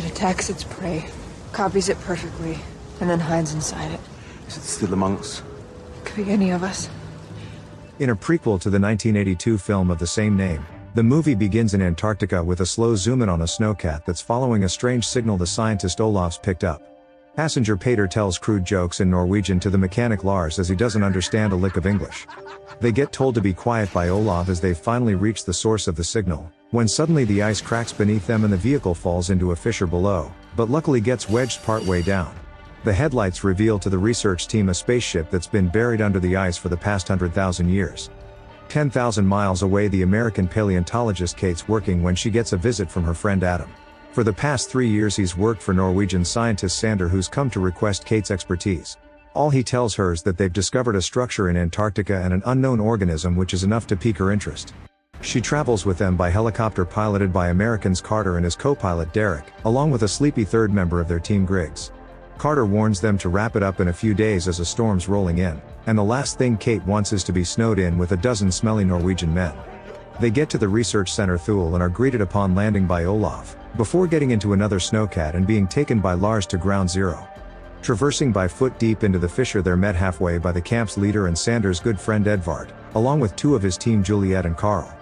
It attacks its prey, copies it perfectly, and then hides inside it. Is it still among us? Could be any of us. In a prequel to the 1982 film of the same name, the movie begins in Antarctica with a slow zoom in on a snowcat that's following a strange signal the scientist Olaf's picked up. Passenger Peter tells crude jokes in Norwegian to the mechanic Lars as he doesn't understand a lick of English. They get told to be quiet by Olaf as they've finally reached the source of the signal, when suddenly the ice cracks beneath them and the vehicle falls into a fissure below, but luckily gets wedged partway down. The headlights reveal to the research team a spaceship that's been buried under the ice for the past 100,000 years. 10,000 miles away, the American paleontologist Kate's working when she gets a visit from her friend Adam. For the past 3 years he's worked for Norwegian scientist Sander, who's come to request Kate's expertise. All he tells her is that they've discovered a structure in Antarctica and an unknown organism, which is enough to pique her interest. She travels with them by helicopter piloted by Americans Carter and his co-pilot Derek, along with a sleepy third member of their team Griggs. Carter warns them to wrap it up in a few days as a storm's rolling in, and the last thing Kate wants is to be snowed in with a dozen smelly Norwegian men. They get to the research center Thule and are greeted upon landing by Olaf, before getting into another snowcat and being taken by Lars to ground zero. Traversing by foot deep into the fissure, they're met halfway by the camp's leader and Sander's good friend Edvard, along with 2 of his team Juliette and Carl.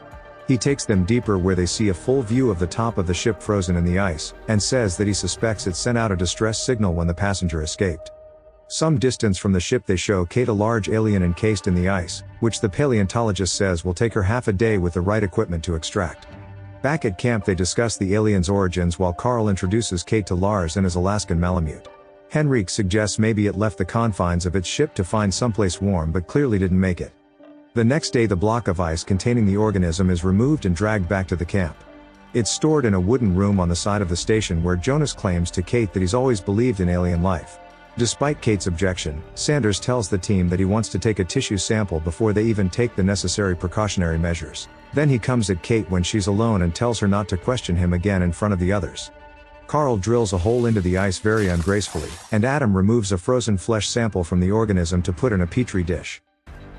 He takes them deeper where they see a full view of the top of the ship frozen in the ice, and says that he suspects it sent out a distress signal when the passenger escaped. Some distance from the ship they show Kate a large alien encased in the ice, which the paleontologist says will take her half a day with the right equipment to extract. Back at camp they discuss the alien's origins while Carl introduces Kate to Lars and his Alaskan Malamute. Henrik suggests maybe it left the confines of its ship to find someplace warm but clearly didn't make it. The next day the block of ice containing the organism is removed and dragged back to the camp. It's stored in a wooden room on the side of the station where Jonas claims to Kate that he's always believed in alien life. Despite Kate's objection, Sanders tells the team that he wants to take a tissue sample before they even take the necessary precautionary measures. Then he comes at Kate when she's alone and tells her not to question him again in front of the others. Carl drills a hole into the ice very ungracefully, and Adam removes a frozen flesh sample from the organism to put in a petri dish.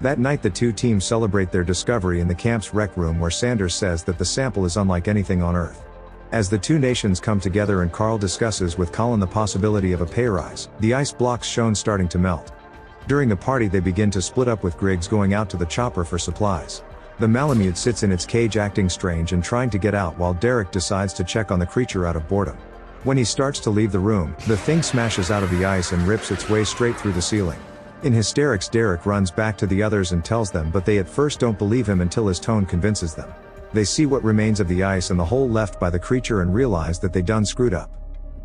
That night the 2 teams celebrate their discovery in the camp's rec room where Sanders says that the sample is unlike anything on Earth. As the 2 nations come together and Carl discusses with Colin the possibility of a pay rise, the ice blocks shown starting to melt. During the party they begin to split up with Griggs going out to the chopper for supplies. The Malamute sits in its cage acting strange and trying to get out while Derek decides to check on the creature out of boredom. When he starts to leave the room, the thing smashes out of the ice and rips its way straight through the ceiling. In hysterics Derek runs back to the others and tells them, but they at first don't believe him until his tone convinces them. They see what remains of the ice and the hole left by the creature and realize that they done screwed up.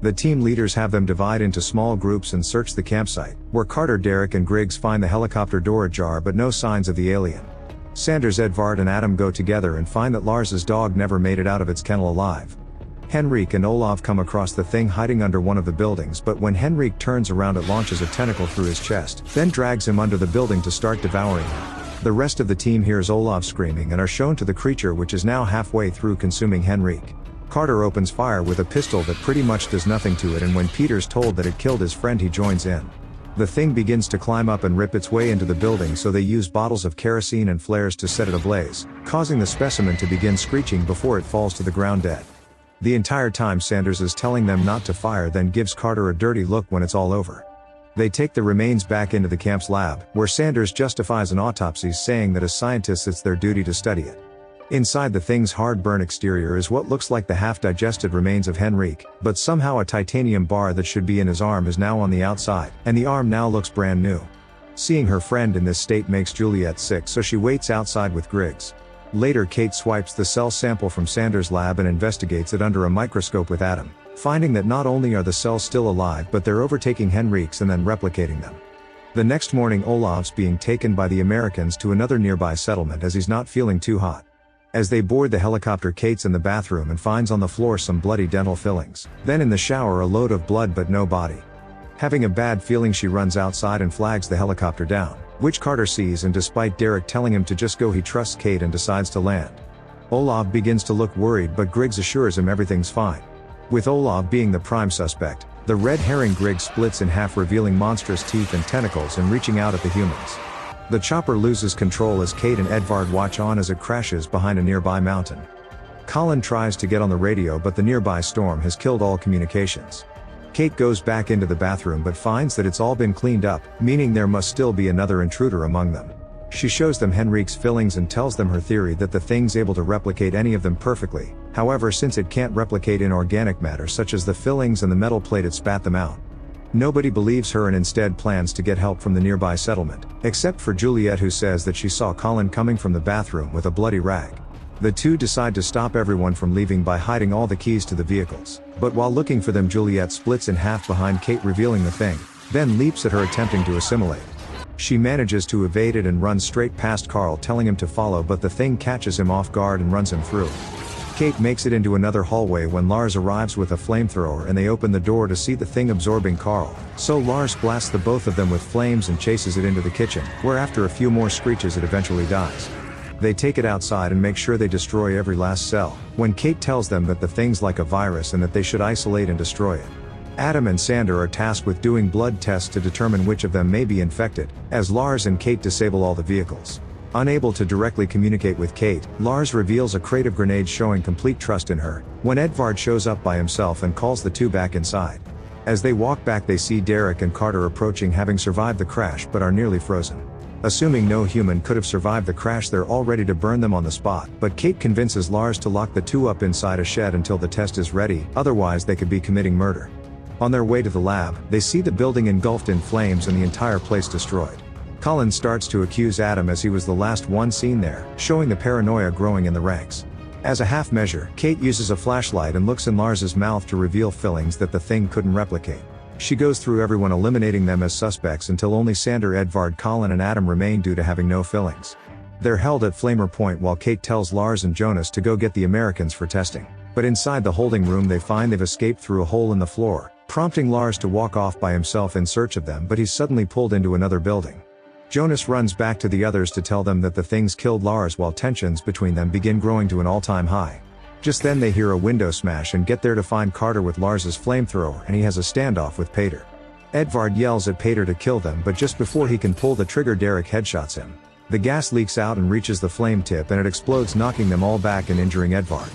The team leaders have them divide into small groups and search the campsite, where Carter, Derek and Griggs find the helicopter door ajar but no signs of the alien. Sanders, Edvard and Adam go together and find that Lars's dog never made it out of its kennel alive. Henrik and Olaf come across the thing hiding under one of the buildings, but when Henrik turns around it launches a tentacle through his chest, then drags him under the building to start devouring him. The rest of the team hears Olaf screaming and are shown to the creature, which is now halfway through consuming Henrik. Carter opens fire with a pistol that pretty much does nothing to it, and when Peter's told that it killed his friend he joins in. The thing begins to climb up and rip its way into the building, so they use bottles of kerosene and flares to set it ablaze, causing the specimen to begin screeching before it falls to the ground dead. The entire time Sanders is telling them not to fire, then gives Carter a dirty look when it's all over. They take the remains back into the camp's lab, where Sanders justifies an autopsy, saying that as scientists it's their duty to study it. Inside the thing's hard-burn exterior is what looks like the half-digested remains of Henrik, but somehow a titanium bar that should be in his arm is now on the outside, and the arm now looks brand new. Seeing her friend in this state makes Juliette sick, so she waits outside with Griggs. Later Kate swipes the cell sample from Sanders' lab and investigates it under a microscope with Adam, finding that not only are the cells still alive but they're overtaking Henrik's and then replicating them. The next morning Olaf's being taken by the Americans to another nearby settlement as he's not feeling too hot. As they board the helicopter, Kate's in the bathroom and finds on the floor some bloody dental fillings. Then in the shower a load of blood but no body. Having a bad feeling she runs outside and flags the helicopter down, which Carter sees, and despite Derek telling him to just go he trusts Kate and decides to land. Olaf begins to look worried but Griggs assures him everything's fine. With Olaf being the prime suspect, the red herring Griggs splits in half, revealing monstrous teeth and tentacles and reaching out at the humans. The chopper loses control as Kate and Edvard watch on as it crashes behind a nearby mountain. Colin tries to get on the radio, but the nearby storm has killed all communications. Kate goes back into the bathroom but finds that it's all been cleaned up, meaning there must still be another intruder among them. She shows them Henrique's fillings and tells them her theory that the thing's able to replicate any of them perfectly. However, since it can't replicate inorganic matter such as the fillings and the metal plate, it spat them out. Nobody believes her and instead plans to get help from the nearby settlement, except for Juliette, who says that she saw Colin coming from the bathroom with a bloody rag. The two decide to stop everyone from leaving by hiding all the keys to the vehicles, but while looking for them, Juliette splits in half behind Kate, revealing the thing, then leaps at her, attempting to assimilate. She manages to evade it and runs straight past Carl, telling him to follow, but the thing catches him off guard and runs him through. Kate makes it into another hallway when Lars arrives with a flamethrower and they open the door to see the thing absorbing Carl, so Lars blasts the both of them with flames and chases it into the kitchen, where after a few more screeches it eventually dies. They take it outside and make sure they destroy every last cell, when Kate tells them that the thing's like a virus and that they should isolate and destroy it. Adam and Sander are tasked with doing blood tests to determine which of them may be infected, as Lars and Kate disable all the vehicles. Unable to directly communicate with Kate, Lars reveals a crate of grenades, showing complete trust in her, when Edvard shows up by himself and calls the two back inside. As they walk back, they see Derek and Carter approaching, having survived the crash but are nearly frozen. Assuming no human could have survived the crash, they're all ready to burn them on the spot, but Kate convinces Lars to lock the two up inside a shed until the test is ready, otherwise they could be committing murder. On their way to the lab, they see the building engulfed in flames and the entire place destroyed. Colin starts to accuse Adam, as he was the last one seen there, showing the paranoia growing in the ranks. As a half measure, Kate uses a flashlight and looks in Lars's mouth to reveal fillings that the thing couldn't replicate. She goes through everyone, eliminating them as suspects until only Sander, Edvard, Colin and Adam remain due to having no fillings. They're held at Flamer Point while Kate tells Lars and Jonas to go get the Americans for testing. But inside the holding room they find they've escaped through a hole in the floor, prompting Lars to walk off by himself in search of them, but he's suddenly pulled into another building. Jonas runs back to the others to tell them that the things killed Lars, while tensions between them begin growing to an all-time high. Just then they hear a window smash and get there to find Carter with Lars's flamethrower, and he has a standoff with Pater. Edvard yells at Pater to kill them, but just before he can pull the trigger, Derek headshots him. The gas leaks out and reaches the flame tip, and it explodes, knocking them all back and injuring Edvard.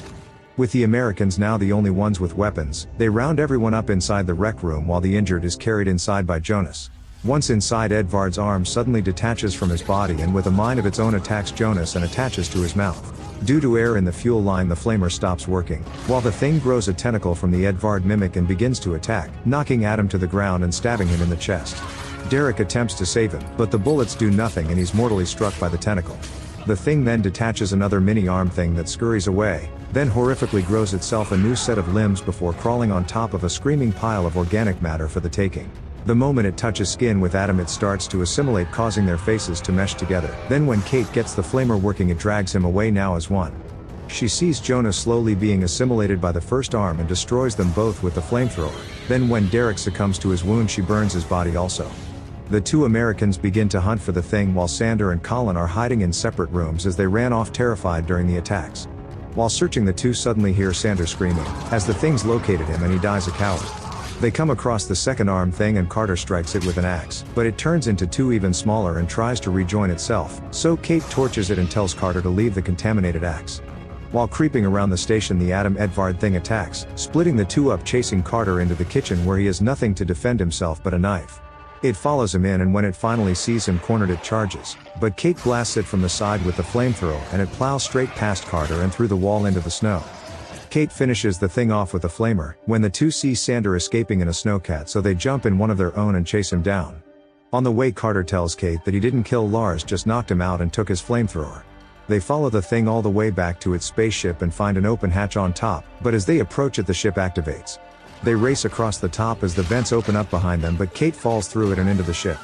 With the Americans now the only ones with weapons, they round everyone up inside the rec room while the injured is carried inside by Jonas. Once inside, Edvard's arm suddenly detaches from his body and with a mind of its own attacks Jonas and attaches to his mouth. Due to air in the fuel line, the flamer stops working, while the thing grows a tentacle from the Edvard mimic and begins to attack, knocking Adam to the ground and stabbing him in the chest. Derek attempts to save him, but the bullets do nothing and he's mortally struck by the tentacle. The thing then detaches another mini-arm thing that scurries away, then horrifically grows itself a new set of limbs before crawling on top of a screaming pile of organic matter for the taking. The moment it touches skin with Adam, it starts to assimilate, causing their faces to mesh together. Then when Kate gets the flamer working, it drags him away, now as one. She sees Jonas slowly being assimilated by the first arm and destroys them both with the flamethrower. Then when Derek succumbs to his wound, she burns his body also. The two Americans begin to hunt for the thing while Sander and Colin are hiding in separate rooms as they ran off terrified during the attacks. While searching, the two suddenly hear Sander screaming, as the thing's located him and he dies a coward. They come across the second arm thing and Carter strikes it with an axe, but it turns into two even smaller and tries to rejoin itself, so Kate torches it and tells Carter to leave the contaminated axe. While creeping around the station, the Adam Edvard thing attacks, splitting the two up, chasing Carter into the kitchen where he has nothing to defend himself but a knife. It follows him in, and when it finally sees him cornered, it charges, but Kate blasts it from the side with the flamethrower and it plows straight past Carter and through the wall into the snow. Kate finishes the thing off with a flamer, when the two see Sander escaping in a snowcat, so they jump in one of their own and chase him down. On the way, Carter tells Kate that he didn't kill Lars, just knocked him out and took his flamethrower. They follow the thing all the way back to its spaceship and find an open hatch on top, but as they approach it, the ship activates. They race across the top as the vents open up behind them, but Kate falls through it and into the ship.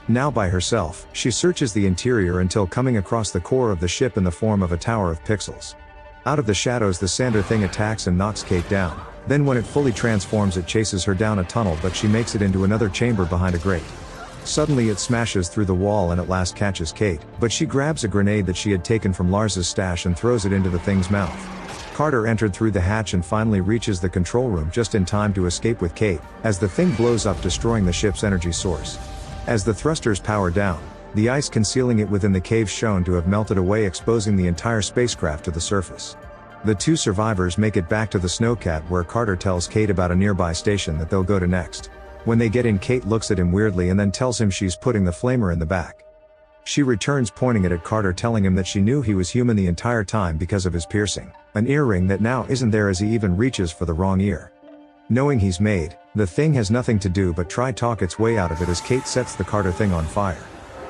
Now by herself, she searches the interior until coming across the core of the ship in the form of a tower of pixels. Out of the shadows, the Sander thing attacks and knocks Kate down. Then when it fully transforms, it chases her down a tunnel, but she makes it into another chamber behind a grate. Suddenly it smashes through the wall and at last catches Kate, but she grabs a grenade that she had taken from Lars's stash and throws it into the thing's mouth. Carter entered through the hatch and finally reaches the control room just in time to escape with Kate, as the thing blows up, destroying the ship's energy source. As the thrusters power down, the ice concealing it within the cave shown to have melted away, exposing the entire spacecraft to the surface. The two survivors make it back to the snowcat where Carter tells Kate about a nearby station that they'll go to next. When they get in, Kate looks at him weirdly and then tells him she's putting the flamer in the back. She returns pointing it at Carter, telling him that she knew he was human the entire time because of his piercing, an earring that now isn't there as he even reaches for the wrong ear. Knowing he's made, the thing has nothing to do but try talk its way out of it as Kate sets the Carter thing on fire.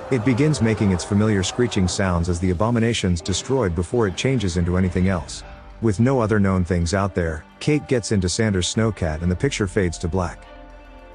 It begins making its familiar screeching sounds as the abomination's destroyed before it changes into anything else. With no other known things out there, Kate gets into Sanders' snowcat and the picture fades to black.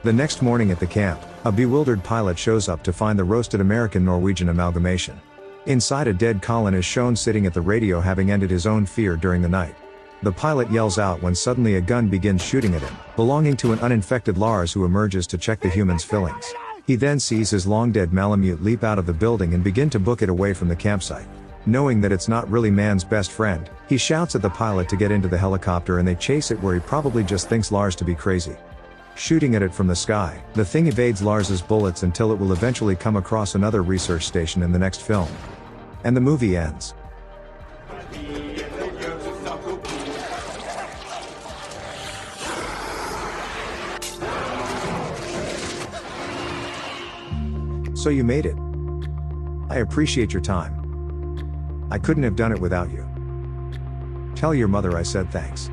The next morning at the camp, a bewildered pilot shows up to find the roasted American-Norwegian amalgamation. Inside, a dead Colin is shown sitting at the radio, having ended his own fear during the night. The pilot yells out when suddenly a gun begins shooting at him, belonging to an uninfected Lars who emerges to check the human's fillings. He then sees his long-dead Malamute leap out of the building and begin to book it away from the campsite. Knowing that it's not really man's best friend, he shouts at the pilot to get into the helicopter and they chase it where he probably just thinks Lars to be crazy. Shooting at it from the sky, the thing evades Lars's bullets until it will eventually come across another research station in the next film. And the movie ends. So you made it. I appreciate your time. I couldn't have done it without you. Tell your mother I said thanks.